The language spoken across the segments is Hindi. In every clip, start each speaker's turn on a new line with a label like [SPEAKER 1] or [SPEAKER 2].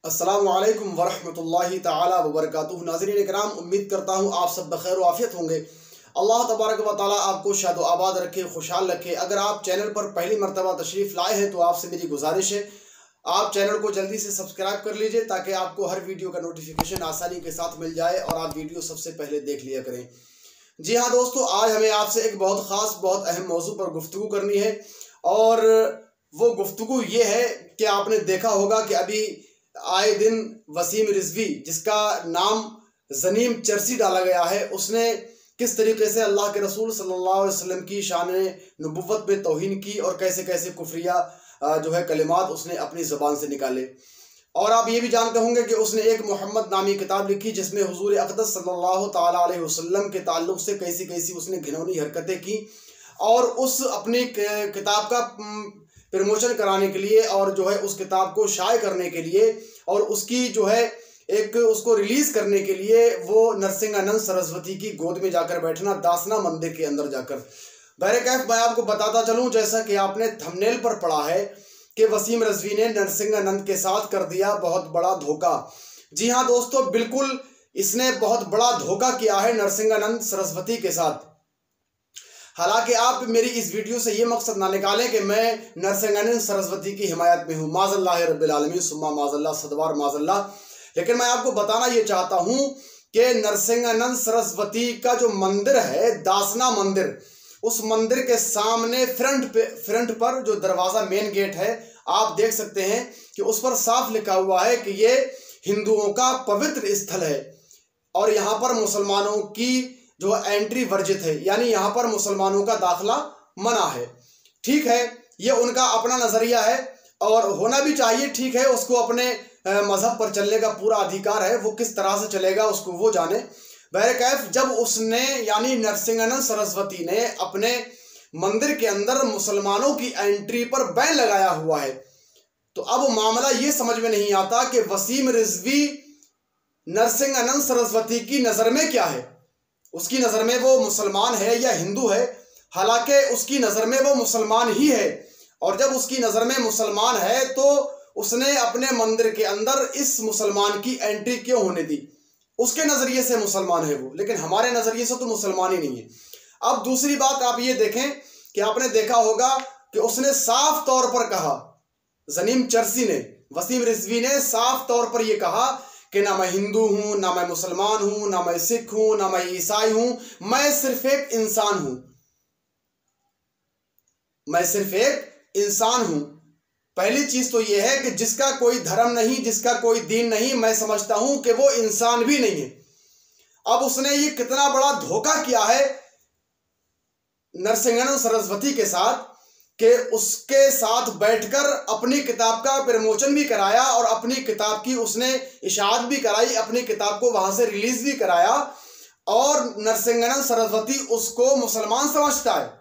[SPEAKER 1] अस्सलामु अलैकुम वरहमतुल्लाहि ताला वबरकातुहू। नाज़रीन इकराम, उम्मीद करता हूँ आप सब बखैर आफियत होंगे। अल्लाह तबारक व ताला आपको शाद आबाद रखे, खुशहाल रखे। अगर आप चैनल पर पहली मरतबा तशरीफ़ लाए हैं तो आपसे मेरी गुजारिश है आप चैनल को जल्दी से सब्सक्राइब कर लीजिए ताकि आपको हर वीडियो का नोटिफिकेशन आसानी के साथ मिल जाए और आप वीडियो सबसे पहले देख लिया करें। जी हाँ दोस्तों, आज हमें आपसे एक बहुत ख़ास बहुत अहम मौजू पर गुफ्तगू करनी है और वो गुफ्तगू ये है कि आपने देखा होगा कि अभी आए दिन वसीम रिजवी, जिसका नाम ज़नीम चर्सी डाला गया है, उसने किस तरीके से अल्लाह के रसूल सल्लल्लाहु अलैहि वसल्लम की शान नबुव्वत में तौहीन की और कैसे कैसे कुफ्रिया जो है कलिमात उसने अपनी ज़बान से निकाले। और आप ये भी जानते होंगे कि उसने एक मोहम्मद नामी किताब लिखी जिसमें हुजूर अक़दस सल्लल्लाहु ताला अलैहि वसल्लम के ताल्लुक़ से कैसी कैसी उसने घिनौनी हरकतें की और उस अपनी किताब का प्रमोशन कराने के लिए और जो है उस किताब को शाये करने के लिए और उसकी जो है एक उसको रिलीज़ करने के लिए वो नरसिंहानंद सरस्वती की गोद में जाकर बैठना, दासना मंदिर के अंदर जाकर। बहरकैफ मैं आपको बताता चलूँ, जैसा कि आपने थंबनेल पर पढ़ा है कि वसीम रिजवी ने नरसिंहानंद के साथ कर दिया बहुत बड़ा धोखा। जी हाँ दोस्तों, बिल्कुल इसने बहुत बड़ा धोखा किया है नरसिंहानंद सरस्वती के साथ। हालांकि आप मेरी इस वीडियो से ये मकसद ना निकालें कि मैं नरसिंहानंद सरस्वती की हिमायत में हूँ, माज़ल्लाह रब्बिल आलमीन सुम्मा माज़ल्लाह सदवार माज़ल्लाह। लेकिन मैं आपको बताना ये चाहता हूँ कि नरसिंहानंद सरस्वती का जो मंदिर है, दासना मंदिर, उस मंदिर के सामने फ्रंट पर जो दरवाज़ा मेन गेट है, आप देख सकते हैं कि उस पर साफ लिखा हुआ है कि ये हिंदुओं का पवित्र स्थल है और यहाँ पर मुसलमानों की जो एंट्री वर्जित है, यानी यहाँ पर मुसलमानों का दाखिला मना है। ठीक है, ये उनका अपना नज़रिया है और होना भी चाहिए। ठीक है, उसको अपने मज़हब पर चलने का पूरा अधिकार है, वो किस तरह से चलेगा उसको वो जाने। बहरकैफ जब उसने यानी नरसिंहानंद सरस्वती ने अपने मंदिर के अंदर मुसलमानों की एंट्री पर बैन लगाया हुआ है, तो अब मामला ये समझ में नहीं आता कि वसीम रिजवी नरसिंहानंद सरस्वती की नज़र में क्या है। उसकी नज़र में वो मुसलमान है या हिंदू है? हालांकि उसकी नज़र में वो मुसलमान ही है और जब उसकी नज़र में मुसलमान है तो उसने अपने मंदिर के अंदर इस मुसलमान की एंट्री क्यों होने दी? उसके नज़रिए से मुसलमान है वो, लेकिन हमारे नज़रिए से तो मुसलमान ही नहीं है। अब दूसरी बात आप ये देखें कि आपने देखा होगा कि उसने साफ तौर पर कहा, ज़नीम चर्सी ने, वसीम रिजवी ने साफ तौर पर यह कहा कि ना मैं हिंदू हूँ, ना मैं मुसलमान हूँ, ना मैं सिख हूँ, ना मैं ईसाई हूँ, मैं सिर्फ एक इंसान हूँ। मैं सिर्फ एक इंसान हूँ। पहली चीज तो यह है कि जिसका कोई धर्म नहीं, जिसका कोई दीन नहीं, मैं समझता हूं कि वो इंसान भी नहीं है। अब उसने ये कितना बड़ा धोखा किया है नरसिंहानंद सरस्वती के साथ कि उसके साथ बैठकर अपनी किताब का प्रमोशन भी कराया और अपनी किताब की उसने इशाअत भी कराई, अपनी किताब को वहां से रिलीज भी कराया और नरसिंहानंद सरस्वती उसको मुसलमान समझता है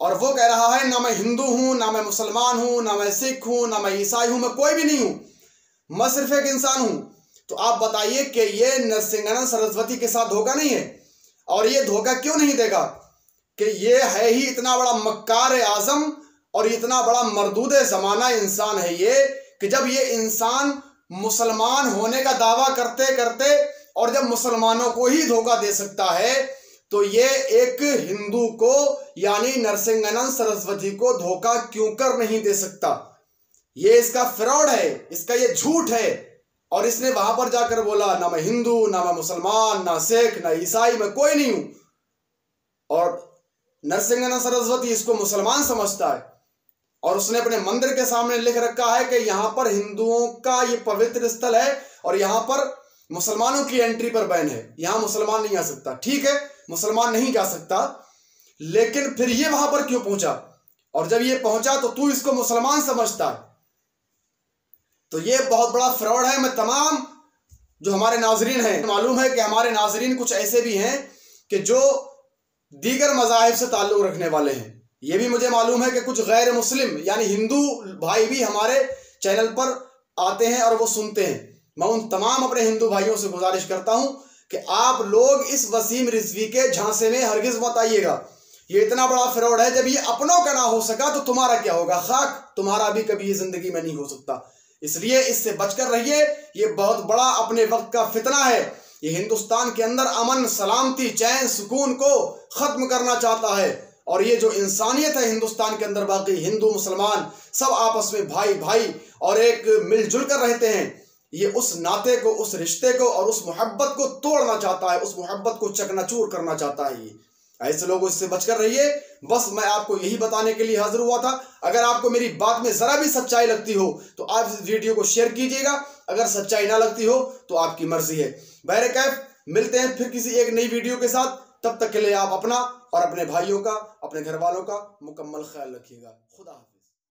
[SPEAKER 1] और वो कह रहा है ना मैं हिंदू हूं, ना मैं मुसलमान हूं, ना मैं सिख हूं, ना मैं ईसाई हूं, मैं कोई भी नहीं हूं, मैं सिर्फ एक इंसान हूं। तो आप बताइए कि ये नरसिंहानंद सरस्वती के साथ धोखा नहीं है? और ये धोखा क्यों नहीं देगा कि ये है ही इतना बड़ा मक्कार आजम और इतना बड़ा मरदूद ज़माना इंसान है ये, कि जब ये इंसान मुसलमान होने का दावा करते करते और जब मुसलमानों को ही धोखा दे सकता है तो ये एक हिंदू को यानी नरसिंहानंद सरस्वती को धोखा क्यों कर नहीं दे सकता? ये इसका फ्रॉड है, इसका ये झूठ है। और इसने वहां पर जाकर बोला ना मैं हिंदू, ना मैं मुसलमान, ना सिख, ना ईसाई, मैं कोई नहीं हूं। और नरसिंहानंद सरस्वती इसको मुसलमान समझता है और उसने अपने मंदिर के सामने लिख रखा है कि यहां पर हिंदुओं का ये पवित्र स्थल है और यहां पर मुसलमानों की एंट्री पर बैन है, यहां मुसलमान नहीं आ सकता। ठीक है, मुसलमान नहीं जा सकता, लेकिन फिर ये वहां पर क्यों पहुंचा? और जब ये पहुंचा तो तू इसको मुसलमान समझता है, तो ये बहुत बड़ा फ्रॉड है। मैं तमाम जो हमारे नाजरीन हैं, मालूम है कि हमारे नाजरीन कुछ ऐसे भी हैं कि जो दीगर मज़ाहिब से ताल्लुक़ रखने वाले हैं। ये भी मुझे मालूम है कि कुछ गैर मुस्लिम यानी हिंदू भाई भी हमारे चैनल पर आते हैं और वो सुनते हैं। मैं उन तमाम अपने हिंदू भाइयों से गुजारिश करता हूं कि आप लोग इस वसीम रिजवी के झांसे में हरगिज मत आइएगा। ये इतना बड़ा फ्रॉड है, जब ये अपनों का ना हो सका तो तुम्हारा क्या होगा? खाक तुम्हारा भी कभी ये जिंदगी में नहीं हो सकता। इसलिए इससे बचकर रहिए। ये बहुत बड़ा अपने वक्त का फितना है। ये हिंदुस्तान के अंदर अमन, सलामती, चैन, सुकून को खत्म करना चाहता है। और ये जो इंसानियत है हिंदुस्तान के अंदर, बाकी हिंदू मुसलमान सब आपस में भाई भाई और एक मिलजुल कर रहते हैं, ये उस नाते को, उस रिश्ते को और उस मोहब्बत को तोड़ना चाहता है, उस मोहब्बत को चकनाचूर करना चाहता है। ये ऐसे लोगों से बचकर रहिए। बस मैं आपको यही बताने के लिए हाजिर हुआ था। अगर आपको मेरी बात में जरा भी सच्चाई लगती हो तो आप इस वीडियो को शेयर कीजिएगा। अगर सच्चाई ना लगती हो तो आपकी मर्जी है। बहरे कैफ, मिलते हैं फिर किसी एक नई वीडियो के साथ। तब तक के लिए आप अपना और अपने भाइयों का, अपने घर वालों का मुकम्मल ख्याल रखिएगा। खुदा हाफिज़।